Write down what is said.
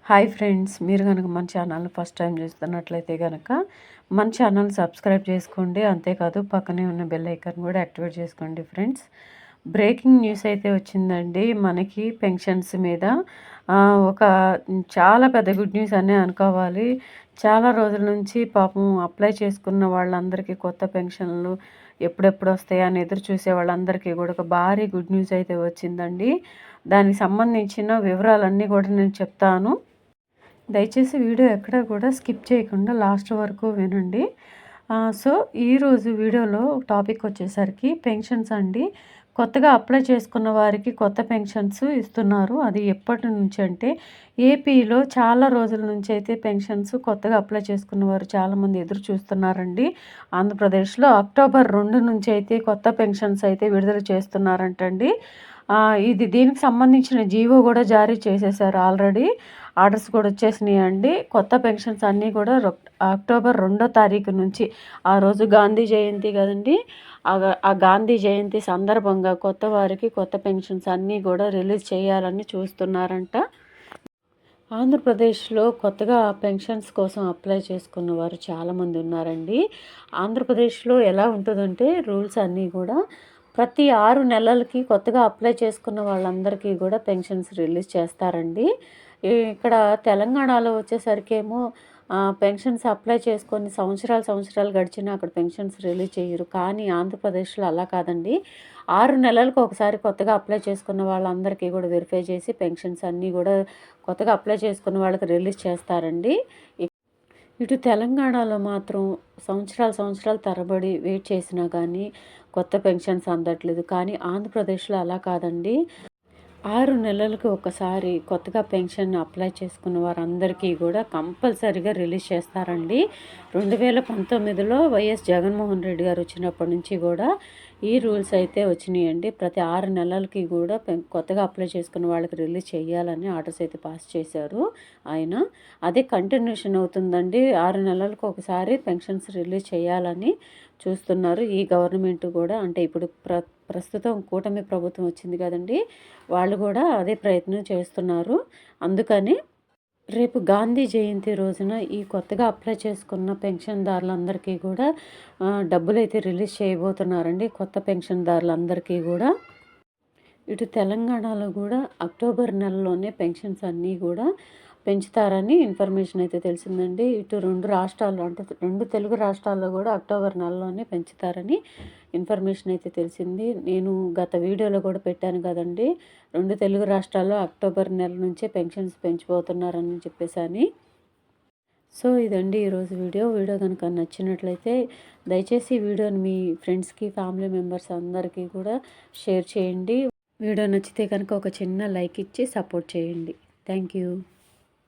Hi friends, మీరు కనుక మన ఛానల్ ఫస్ట్ టైం చూస్తున్నట్లయితే కనుక మన ఛానల్ సబ్స్క్రైబ్ చేసుకోండి. అంతేకాదు పక్కనే ఉన్న బెల్ ఐకాన్ కూడా యాక్టివేట్ చేసుకోండి. ఫ్రెండ్స్, బ్రేకింగ్ న్యూస్ అయితే వచ్చిందండి మనకి పెన్షన్స్ మీద. ఒక చాలా పెద్ద గుడ్ న్యూస్ అనే అనుకోవాలి. చాలా రోజుల నుంచి పాపం అప్లై చేసుకున్న వాళ్ళందరికీ కొత్త పెన్షన్లు ఎప్పుడెప్పుడు వస్తాయని ఎదురు చూసే వాళ్ళందరికీ కూడా ఒక భారీ గుడ్ న్యూస్ అయితే వచ్చిందండి. దానికి సంబంధించిన వివరాలన్నీ కూడా నేను చెప్తాను. దయచేసి వీడియో ఎక్కడ కూడా స్కిప్ చేయకుండా లాస్ట్ వరకు వినండి. సో ఈరోజు వీడియోలో టాపిక్ వచ్చేసరికి పెన్షన్స్ అండి. కొత్తగా అప్లై చేసుకున్న వారికి కొత్త పెన్షన్స్ ఇస్తున్నారు. అది ఎప్పటి నుంచి అంటే ఏపీలో చాలా రోజుల నుంచి అయితే పెన్షన్స్ కొత్తగా అప్లై చేసుకున్న వారు చాలామంది ఎదురు చూస్తున్నారండి. ఆంధ్రప్రదేశ్లో అక్టోబర్ 2 నుంచి అయితే కొత్త పెన్షన్స్ అయితే విడుదల చేస్తున్నారంటండి. దీనికి సంబంధించిన జీవో కూడా జారీ చేసేసారు. ఆల్రెడీ ఆర్డర్స్ కూడా వచ్చేసినాయండి. కొత్త పెన్షన్స్ అన్నీ కూడా అక్టోబర్ 2వ తారీఖు నుంచి, ఆ రోజు గాంధీ జయంతి కదండి, ఆ గాంధీ జయంతి సందర్భంగా కొత్త వారికి కొత్త పెన్షన్స్ అన్నీ కూడా రిలీజ్ చేయాలని చూస్తున్నారంట. ఆంధ్రప్రదేశ్లో కొత్తగా పెన్షన్స్ కోసం అప్లై చేసుకున్న వారు చాలామంది ఉన్నారండి. ఆంధ్రప్రదేశ్లో ఎలా ఉంటుందంటే రూల్స్ అన్నీ కూడా ప్రతి 6 నెలలకి కొత్తగా అప్లై చేసుకున్న వాళ్ళందరికీ కూడా పెన్షన్స్ రిలీజ్ చేస్తారండి. ఇక్కడ తెలంగాణలో వచ్చేసరికేమో పెన్షన్స్ అప్లై చేసుకొని సంవత్సరాలు గడిచినా అక్కడ పెన్షన్స్ రిలీజ్ చేయరు. కానీ ఆంధ్రప్రదేశ్లో అలా కాదండి. 6 నెలలకు ఒకసారి కొత్తగా అప్లై చేసుకున్న వాళ్ళందరికీ కూడా వెరిఫై చేసి పెన్షన్స్ అన్నీ కూడా కొత్తగా అప్లై చేసుకున్న వాళ్ళకి రిలీజ్ చేస్తారండి. ఇటు తెలంగాణలో మాత్రం సంవత్సరాలు తరబడి వెయిట్ చేసినా కానీ కొత్త పెన్షన్స్ అందట్లేదు. కానీ ఆంధ్రప్రదేశ్లో అలా కాదండి. 6 నెలలకు ఒకసారి కొత్తగా పెన్షన్ అప్లై చేసుకున్న వారందరికీ కూడా కంపల్సరీగా రిలీజ్ చేస్తారండి. 2019లో వైఎస్ జగన్మోహన్ రెడ్డి గారు వచ్చినప్పటి నుంచి కూడా ఈ రూల్స్ అయితే వచ్చినాయండి. ప్రతి 6 నెలలకి కూడా కొత్తగా అప్లై చేసుకున్న వాళ్ళకి రిలీజ్ చేయాలని ఆర్డర్స్ అయితే పాస్ చేశారు ఆయన. అదే కంటిన్యూషన్ అవుతుందండి. 6 నెలలకు ఒకసారి పెన్షన్స్ రిలీజ్ చేయాలని చూస్తున్నారు ఈ గవర్నమెంట్ కూడా. అంటే ఇప్పుడు ప్రస్తుతం కూటమి ప్రభుత్వం వచ్చింది కదండి, వాళ్ళు కూడా అదే ప్రయత్నం చేస్తున్నారు. అందుకని రేపు గాంధీ జయంతి రోజున ఈ కొత్తగా అప్లై చేసుకున్న పెన్షన్దారులందరికీ కూడా డబ్బులైతే రిలీజ్ చేయబోతున్నారండి. కొత్త పెన్షన్దారులందరికీ కూడా. ఇటు తెలంగాణలో కూడా అక్టోబర్ నెలలోనే పెన్షన్స్ అన్నీ కూడా పెంచుతారని ఇన్ఫర్మేషన్ అయితే తెలిసిందండి. ఇటు 2 రాష్ట్రాల్లో, అంటే 2 తెలుగు రాష్ట్రాల్లో కూడా అక్టోబర్ నెలలోనే పెంచుతారని ఇన్ఫర్మేషన్ అయితే తెలిసింది. నేను గత వీడియోలో కూడా పెట్టాను కదండి, 2 తెలుగు రాష్ట్రాల్లో అక్టోబర్ నెల నుంచే పెన్షన్స్ పెంచిపోతున్నారని చెప్పేసి. సో ఇదండి ఈరోజు వీడియో కనుక నచ్చినట్లయితే దయచేసి వీడియోని మీ ఫ్రెండ్స్కి, ఫ్యామిలీ మెంబర్స్ అందరికీ కూడా షేర్ చేయండి. వీడియో నచ్చితే కనుక ఒక చిన్న లైక్ ఇచ్చి సపోర్ట్ చేయండి. Thank you.